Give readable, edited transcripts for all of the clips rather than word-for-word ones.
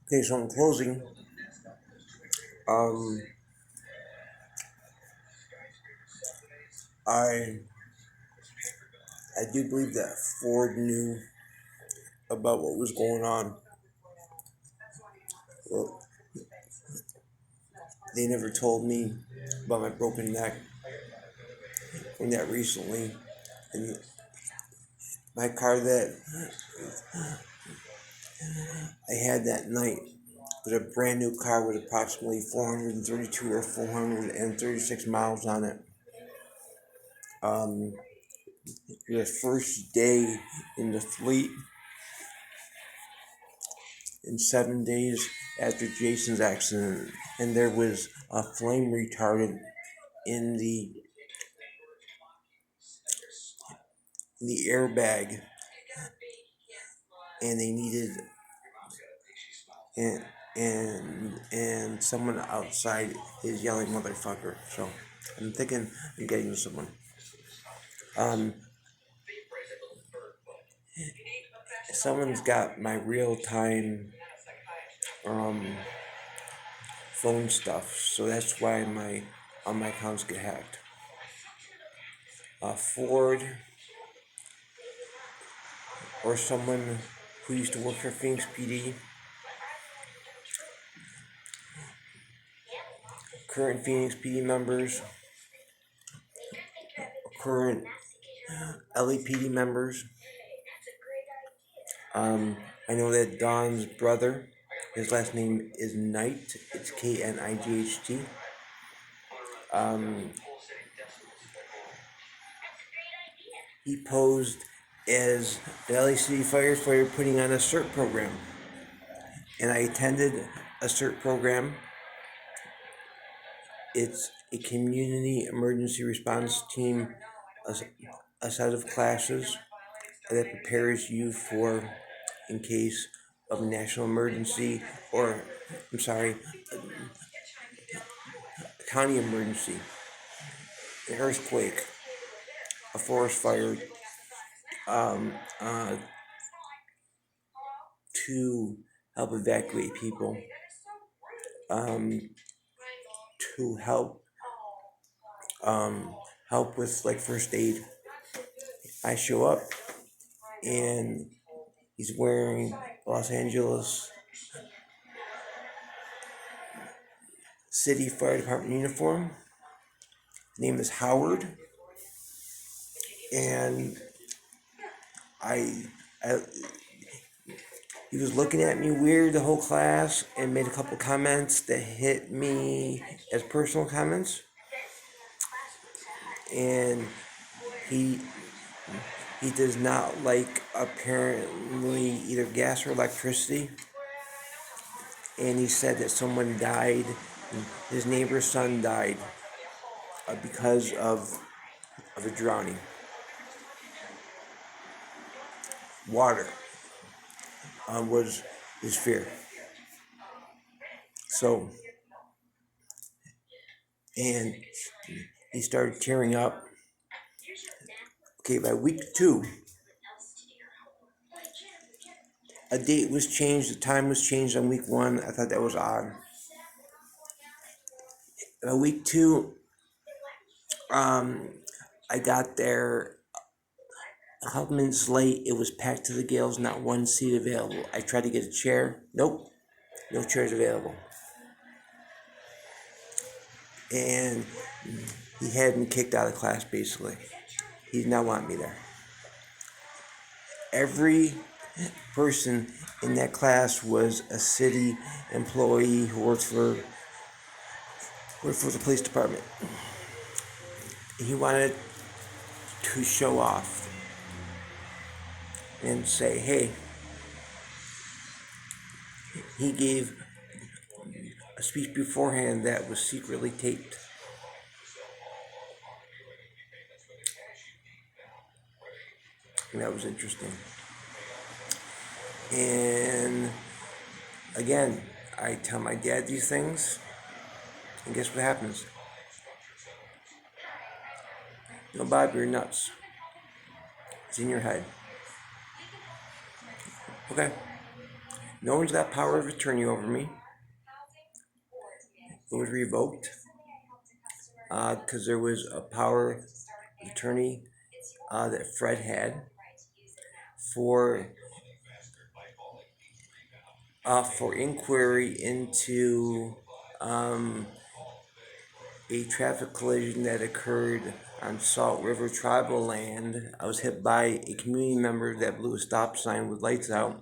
Okay, so in closing, um, I I do believe that Ford knew about what was going on. Well, they never told me about my broken neck from that recently, and my car that I had that night was a brand new car with approximately 432 or 436 miles on it. Um, the first day in the fleet, in 7 days after Jason's accident, and there was a flame retardant in the airbag, and they needed and and someone outside is yelling motherfucker. So I'm thinking of getting someone. Um, Someone's got my real time um phone stuff, so that's why my all my accounts get hacked. Ford or someone who used to work for Phoenix PD, current Phoenix PD members, current LAPD members. I know that Don's brother, his last name is Knight. It's Knight. Um, he posed as the LA City firefighter putting on a CERT program, and I attended a CERT program. It's a community emergency response team, a, a set of classes that prepares you for in case of a national emergency, or I'm sorry, a county emergency, an earthquake, a forest fire, um, uh, to help evacuate people, um, to um, help with like first aid. I show up and he's wearing Los Angeles City Fire Department uniform. His name is Howard, and I, I he was looking at me weird the whole class and made a couple comments that hit me as personal comments, and he he does not like apparently either gas or electricity, and he said that someone died, his neighbor's son died because of a drowning. Water was his fear. So, and he started tearing up. Okay, by week 2, a date was changed, the time was changed on week 1. I thought that was odd. By week 2, I got there a couple minutes late. It was packed to the gills, not one seat available. I tried to get a chair. Nope, no chairs available. And he had me kicked out of class basically. He did not want me there. Every person in that class was a city employee who worked for the police department. He wanted to show off and say, hey, he gave a speech beforehand that was secretly taped. And that was interesting. And again, I tell my dad these things, and guess what happens? No, Bob, you're nuts. It's in your head. Okay. No one's got power of attorney over me. It was revoked because there was a power of attorney that Fred had for inquiry into a traffic collision that occurred on Salt River tribal land. I was hit by a community member that blew a stop sign with lights out.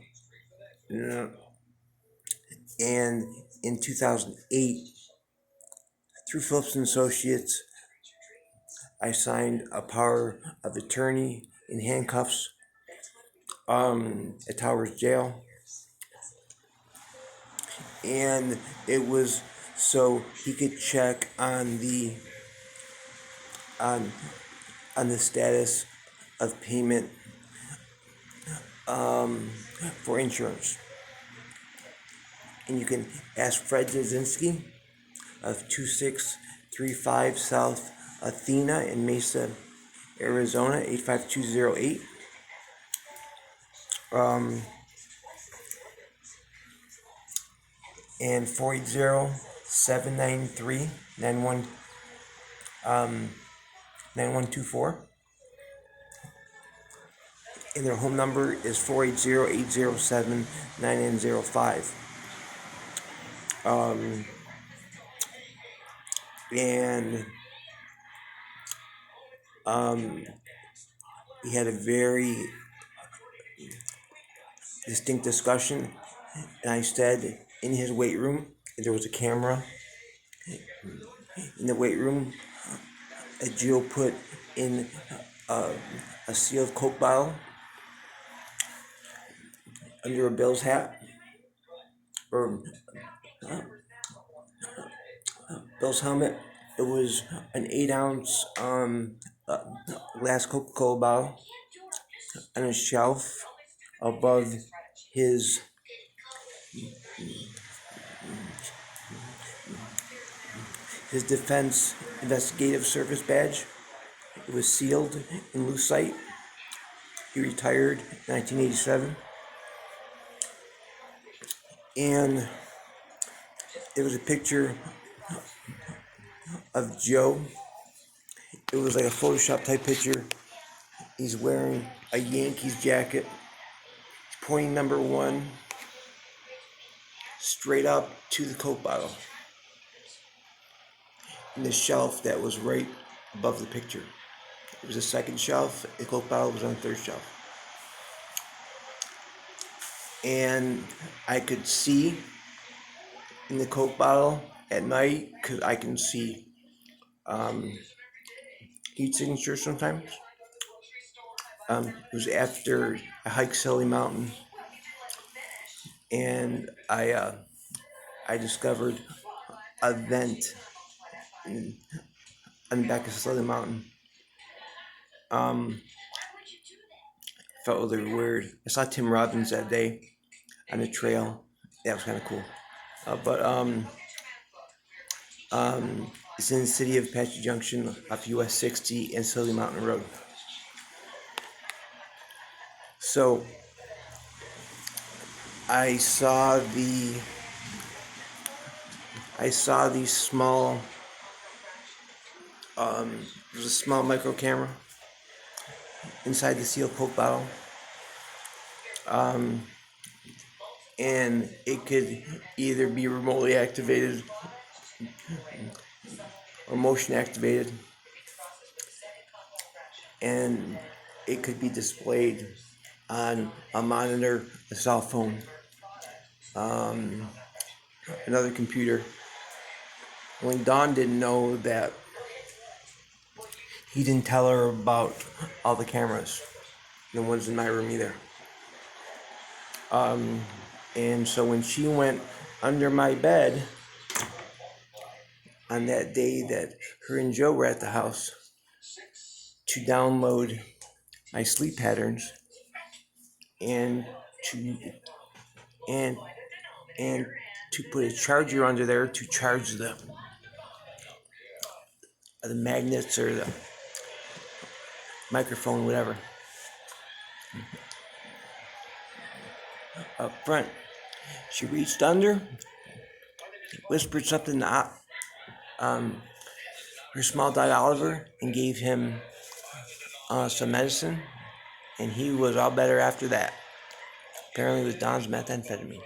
And in 2008, through Phillips and Associates, I signed a power of attorney in handcuffs at Towers Jail. And it was so he could check on the on status of payment for insurance. And you can ask Fred Jasinski of 2635 South Athena in Mesa, Arizona, 85208. And 480-793-9124. And their home number is 480-807-9905. And we had a very distinct discussion, and I said in his weight room there was a camera in the weight room. Gio put in a sealed Coke bottle under a Bill's hat, or Bill's helmet. It was an 8-ounce glass Coca-Cola bottle on a shelf above his Defense Investigative Service badge. It was sealed in lucite. He retired in 1987. And there was a picture of Joe. It was like a Photoshop type picture. He's wearing a Yankees jacket, pointing number 1 straight up to the Coke bottle in the shelf that was right above the picture. It was the second shelf. The Coke bottle was on the third shelf. And I could see in the Coke bottle at night because I can see heat signatures sometimes. It was after I hiked Silly Mountain, and I discovered a vent on the back of Silly Mountain. Felt really weird. I saw Tim Robbins that day on the trail. That was kind of cool. It's in the city of Apache Junction off US 60 and Silly Mountain Road. So I saw these small, there's a small micro camera inside the sealed Coke bottle. And it could either be remotely activated or motion activated. And it could be displayed on a monitor, a cell phone, another computer. When Dawn didn't know that, he didn't tell her about all the cameras, the ones in my room either. And so when she went under my bed on that day that her and Joe were at the house to download my sleep patterns and to put a charger under there to charge the magnets or the microphone, whatever, up front. She reached under, whispered something to her small dog Oliver, and gave him some medicine, and he was all better after that. Apparently, it was Don's methamphetamine,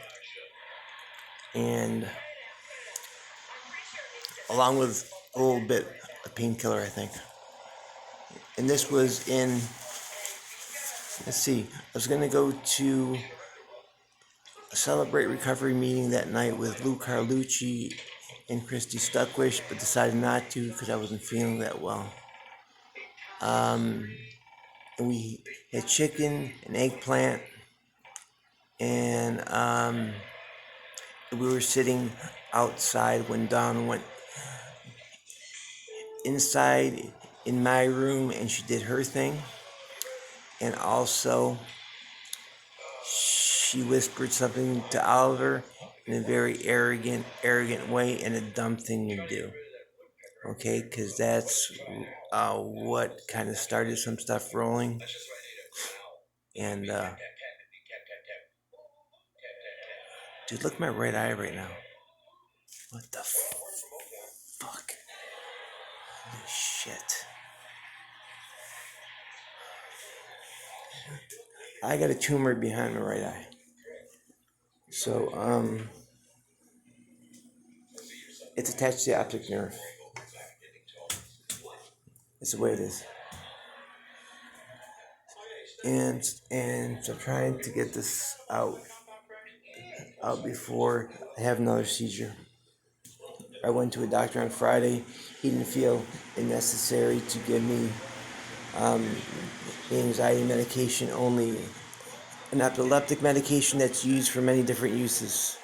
and along with a little bit of painkiller, I think. And this was in, let's see, I was going to go to a Celebrate Recovery meeting that night with Lou Carlucci and Christy Stuckwish, but decided not to because I wasn't feeling that well. And we had chicken and eggplant, and we were sitting outside when Dawn went inside in my room and she did her thing. And also, she whispered something to Oliver in a very arrogant way, and a dumb thing to do. Okay, because that's what kind of started some stuff rolling. And dude, look at my right eye right now. What the fuck? Holy shit. I got a tumor behind my right eye. So, it's attached to the optic nerve. It's the way it is. And so I'm trying to get this out before I have another seizure. I went to a doctor on Friday. He didn't feel it necessary to give me the anxiety medication, only an epileptic medication that's used for many different uses.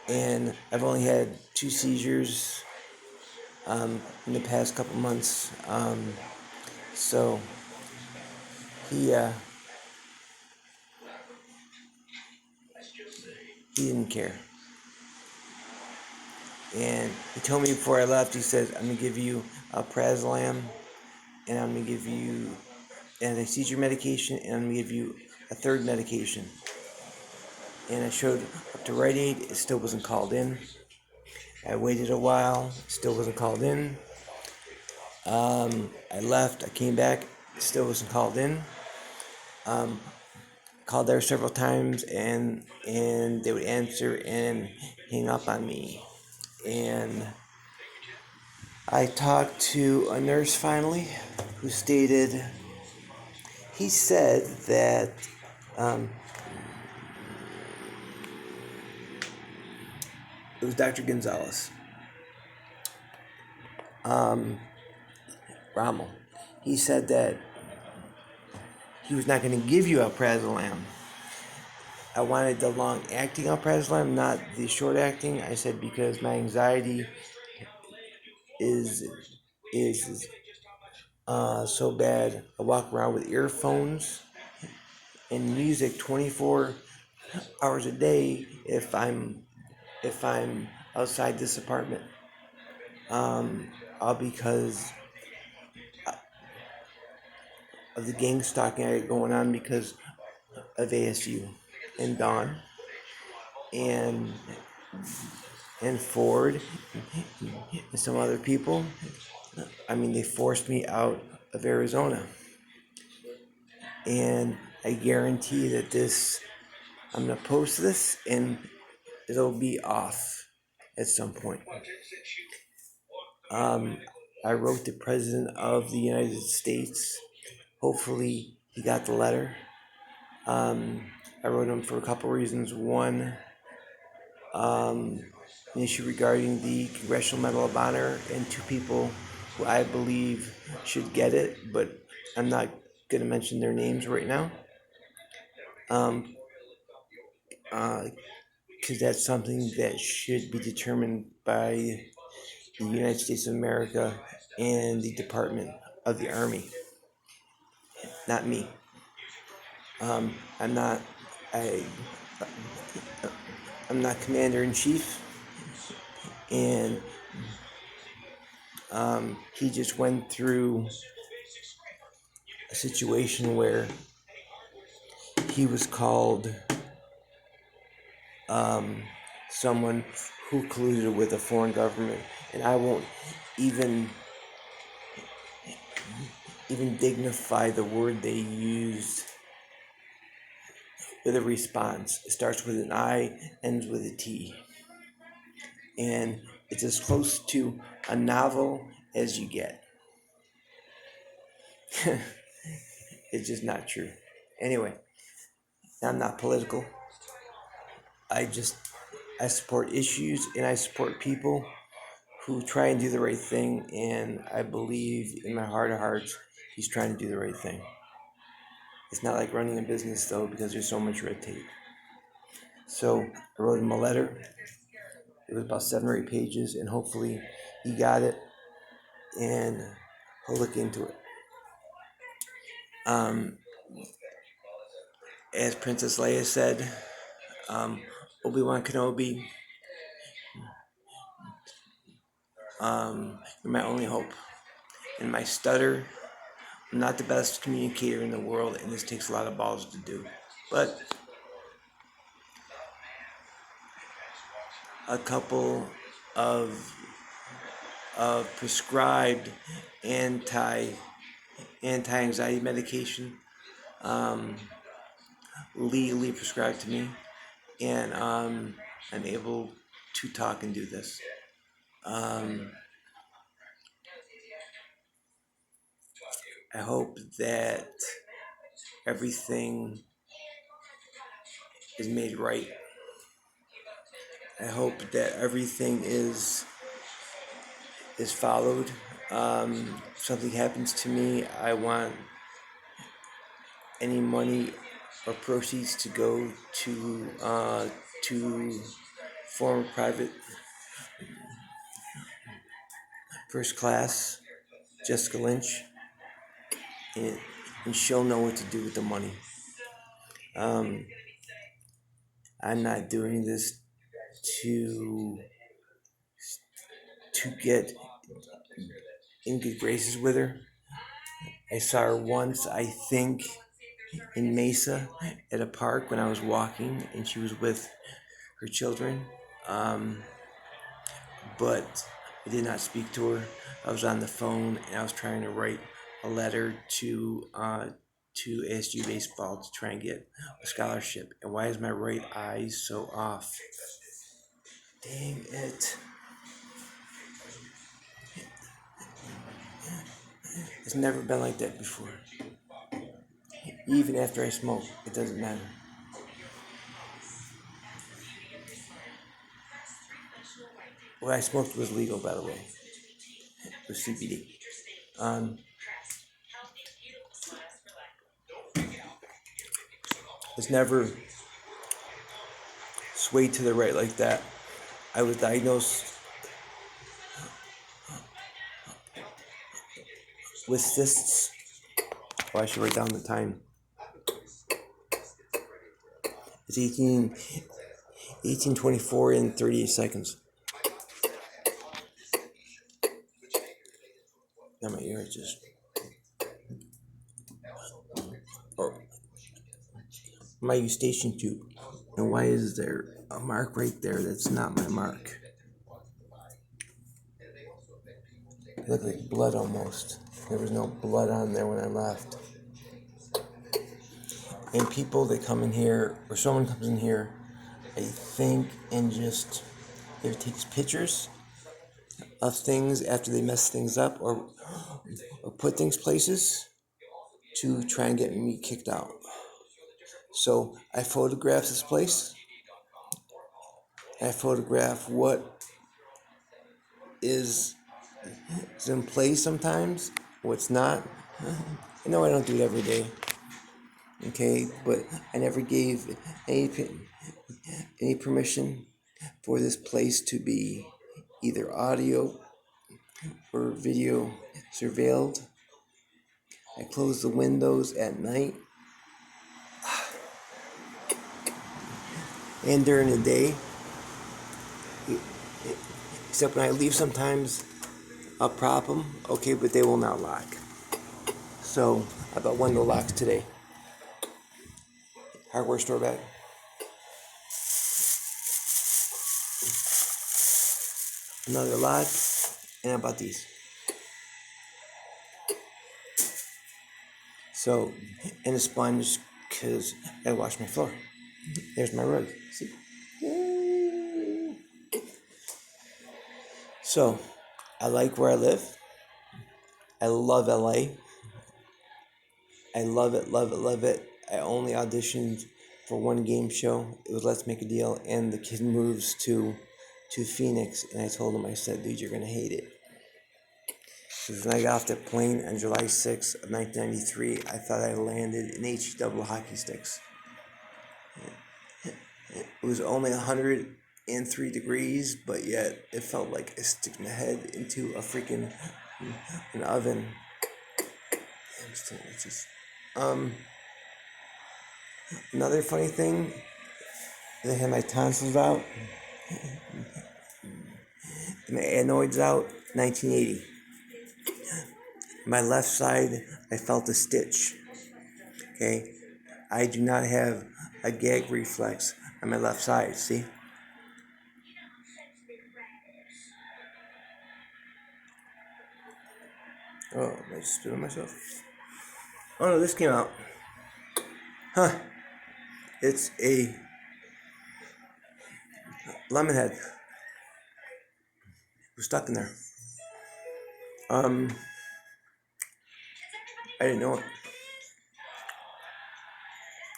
And I've only had 2 seizures in the past couple months. So he didn't care. And he told me before I left, he said, I'm going to give you alprazolam, and I'm going to give you anti-seizure medication, and I'm going to give you a third medication. And I showed up to Rite Aid, it still wasn't called in. I waited a while, still wasn't called in. I left, I came back, it still wasn't called in. Called there several times, and they would answer and hang up on me. And I talked to a nurse finally who stated, he said that it was Dr. Gonzalez. Rommel. He said that he was not going to give you alprazolam. I wanted the long-acting alprazolam, not the short-acting. I said because my anxiety is so bad. I walk around with earphones and music 24 hours a day if I'm outside this apartment. All because of the gang stalking I got going on because of ASU and Dawn and Ford and some other people. I mean, they forced me out of Arizona. And I guarantee that I'm going to post this and it'll be off at some point. I wrote the President of the United States. Hopefully he got the letter. I wrote him for a couple reasons. One, an issue regarding the Congressional Medal of Honor, and 2 people who I believe should get it, but I'm not going to mention their names right now. Because that's something that should be determined by the United States of America and the Department of the Army, not me. I'm not Commander-in-Chief, and he just went through a situation where he was called someone who colluded with a foreign government, and I won't even dignify the word they used with a response. It starts with an I, ends with a T, and it's as close to a novel as you get. It's just not true. Anyway, I'm not political. I support issues, and I support people who try and do the right thing, and I believe in my heart of hearts he's trying to do the right thing. It's not like running a business though, because there's so much red tape. So I wrote him a letter. It was about 7 or 8 pages, and hopefully he got it and he'll look into it. As Princess Leia said, Obi-Wan Kenobi, you're my only hope. And my stutter, I'm not the best communicator in the world, and this takes a lot of balls to do. But a couple of prescribed anti-anxiety medication legally prescribed to me, and I'm able to talk and do this. I hope that everything is made right. I hope that everything is followed. If something happens to me, I want any money or proceeds to go to former private first class Jessica Lynch, and she'll know what to do with the money. I'm not doing this to get in good graces with her. I saw her once, I think, in Mesa at a park when I was walking, and she was with her children. But I did not speak to her. I was on the phone, and I was trying to write a letter to ASU baseball to try and get a scholarship. And why is my right eye so off? Dang it. It's never been like that before. Even after I smoke, it doesn't matter. What I smoked was legal, by the way. It was CBD. It's never swayed to the right like that. I was diagnosed with cysts. Oh, I should write down the time. It's 18:24 and 38 seconds. Now my ear just... Oh. My eustachian tube. And why is there a mark right there that's not my mark? It looked like blood almost. There was no blood on there when I left. And people that come in here, or someone comes in here, I think, and just either takes pictures of things after they mess things up, or put things places to try and get me kicked out. So I photograph this place. I photograph what is in place sometimes, what's not. I know I don't do it every day, okay, but I never gave any permission for this place to be either audio or video surveilled. I close the windows at night and during the day, except when I leave sometimes I'll prop them, okay, but they will not lock. So I got window locks today. hardware store bag. Another lot, and I bought these. So, and a sponge because I wash my floor. There's my rug. See? Yay. So, I like where I live. I love LA. I love it, love it, love it. I only auditioned for one game show. It was Let's Make a Deal, and the kid moves to Phoenix, and I told him, I said, dude, you're gonna hate it. Because when I got off that plane on July 6th of 1993, I thought I landed in double hockey sticks. It was only 103 degrees, but yet it felt like I stick my head into a freaking an oven. Another funny thing, I had my tonsils out, my adenoids out, 1980. My left side, I felt a stitch. Okay, I do not have a gag reflex on my left side. See? Oh, I just spit on myself. Oh no, this came out. Huh? It's a lemon head. It was stuck in there. I didn't know it.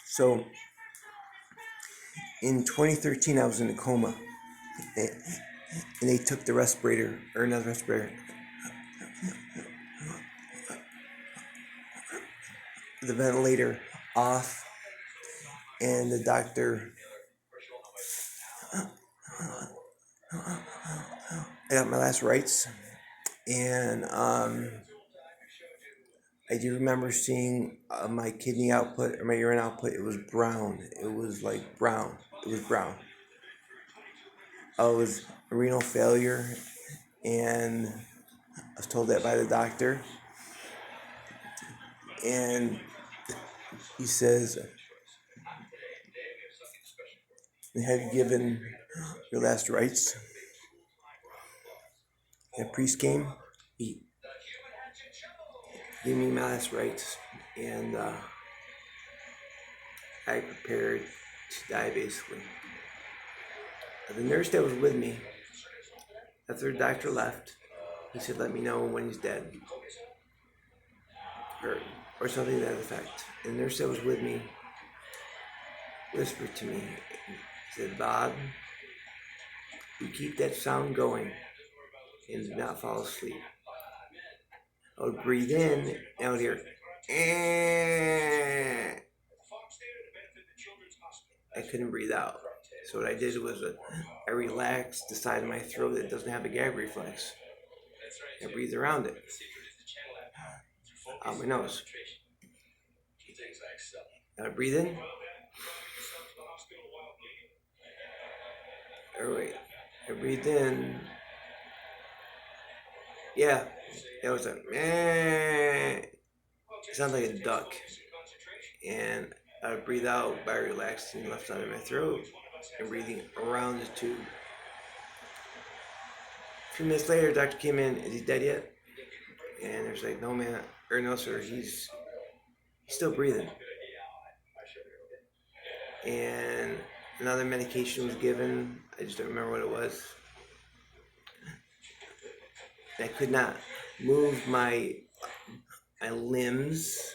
So in 2013, I was in a coma, and they took the respirator, or not the respirator, the ventilator off, and the doctor, I got my last rites, and I do remember seeing my kidney output or my urine output. It was brown. It was like brown. It was brown. I was renal failure, and I was told that by the doctor. And he says, "Have you given your last rites?" And a priest came. He gave me my last rites, and I prepared to die basically. The nurse that was with me, after the doctor left, he said, "Let me know when he's dead," or something to that effect. And the nurse that was with me whispered to me, said, "Bob, you keep that sound going and do not fall asleep." I would breathe in, and I would hear, eh. I couldn't breathe out. So what I did was I relaxed the side of my throat that doesn't have a gag reflex. I breathed around it, out my nose. And I breathe in. Or wait, I breathed in. Yeah, it was a meh. It sounded like a duck. And I would breathe out by relaxing the left side of my throat and breathing around the tube. A few minutes later, the doctor came in. Is he dead yet? And there's like, no man, or no sir, he's still breathing. And another medication was given. I just don't remember what it was. I could not move my limbs,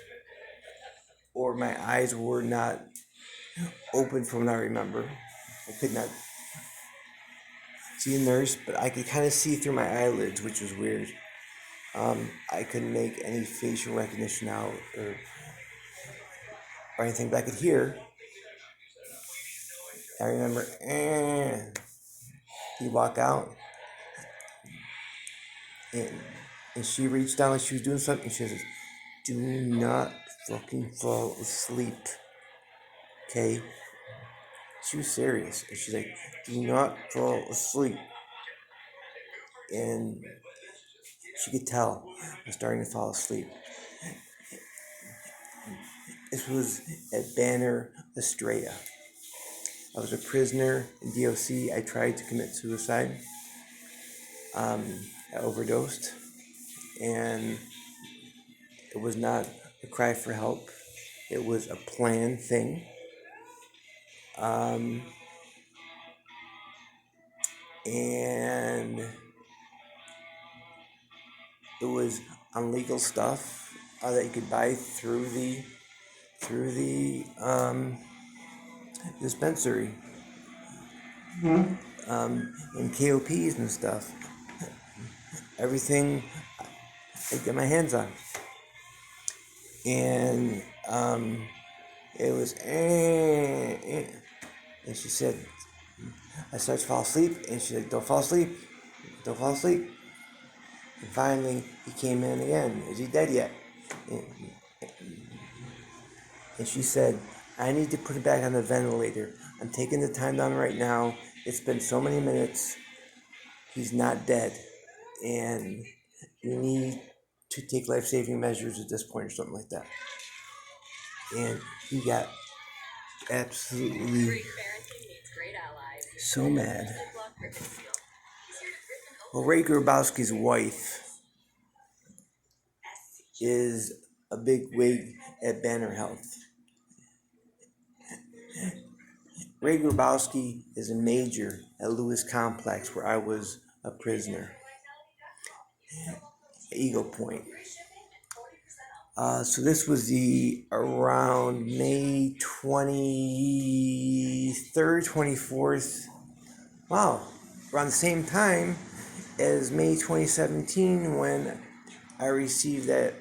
or my eyes were not open from what I remember. I could not see a nurse, but I could kind of see through my eyelids, which was weird. I couldn't make any facial recognition out or anything, but I could hear. I remember, you walk out, and she reached down like she was doing something. And she says, "Do not fucking fall asleep, okay?" She was serious, and she's like, "Do not fall asleep." And she could tell I was starting to fall asleep. This was at Banner, Australia. I was a prisoner in DOC. I tried to commit suicide. I overdosed, and it was not a cry for help. It was a planned thing. And it was illegal stuff that you could buy through the dispensary, and KOPs and stuff. Everything I get my hands on, and it was. And she said, I started to fall asleep, and she said, "Don't fall asleep, don't fall asleep." And finally, he came in again. Is he dead yet? And she said, I need to put him back on the ventilator. I'm taking the time down right now. It's been so many minutes. He's not dead. And we need to take life-saving measures at this point or something like that. And he got absolutely so mad. Well, Ray Grabowski's wife is a big wig at Banner Health. Ray Grabowski is a major at Lewis Complex, where I was a prisoner. Eagle Point. So this was around May 23rd, 24th. Wow, around the same time as May 2017, when I received that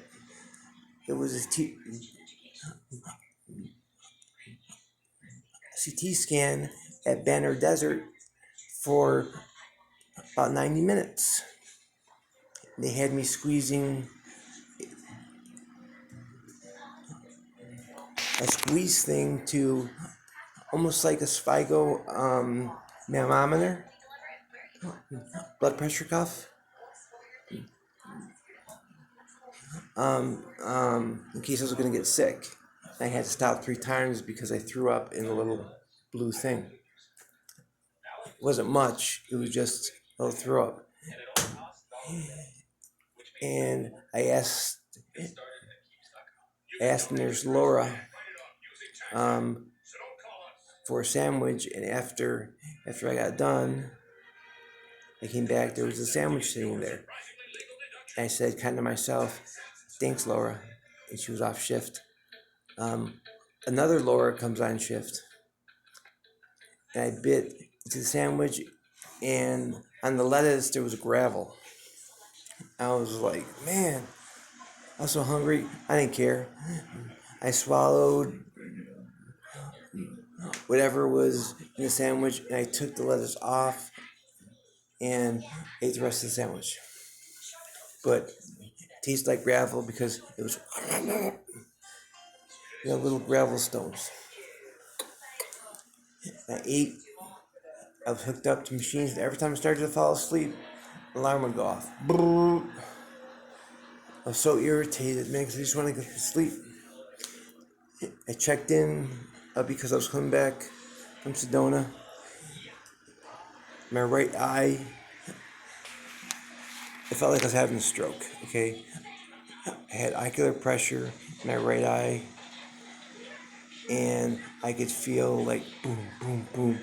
it was a CT scan at Banner Desert for about 90 minutes. They had me squeezing a squeeze thing to almost like a Spigo mamometer, blood pressure cuff, in case I was going to get sick. I had to stop 3 times because I threw up in a little blue thing. It wasn't much, it was just a little throw up. And I asked Nurse Laura for a sandwich, and after I got done, I came back, there was a sandwich sitting there. And I said kind of myself, thanks, Laura. And she was off shift. Another Laura comes on shift, and I bit into the sandwich, and on the lettuce there was gravel. I was like, man, I was so hungry, I didn't care. I swallowed whatever was in the sandwich, and I took the lettuce off and ate the rest of the sandwich. But it tasted like gravel because it was little gravel stones. I was hooked up to machines, and every time I started to fall asleep, the alarm would go off. I was so irritated, man, because I just wanted to go to sleep. I checked in because I was coming back from Sedona. My right eye, it felt like I was having a stroke, okay? I had ocular pressure in my right eye, and I could feel like boom, boom, boom.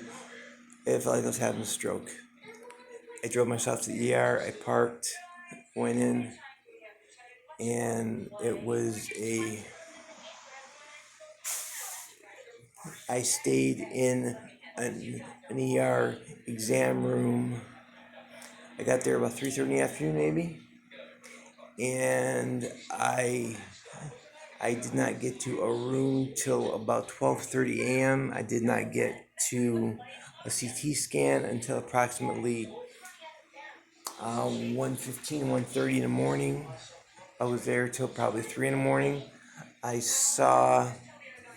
It felt like I was having a stroke. I drove myself to the ER, I parked, went in, and it was I stayed in an ER exam room. I got there about 3:30 in the afternoon, maybe, and I did not get to a room till about 12:30 a.m. I did not get to a CT scan until approximately 1:15, 1:30 in the morning. I was there till probably 3 in the morning. I saw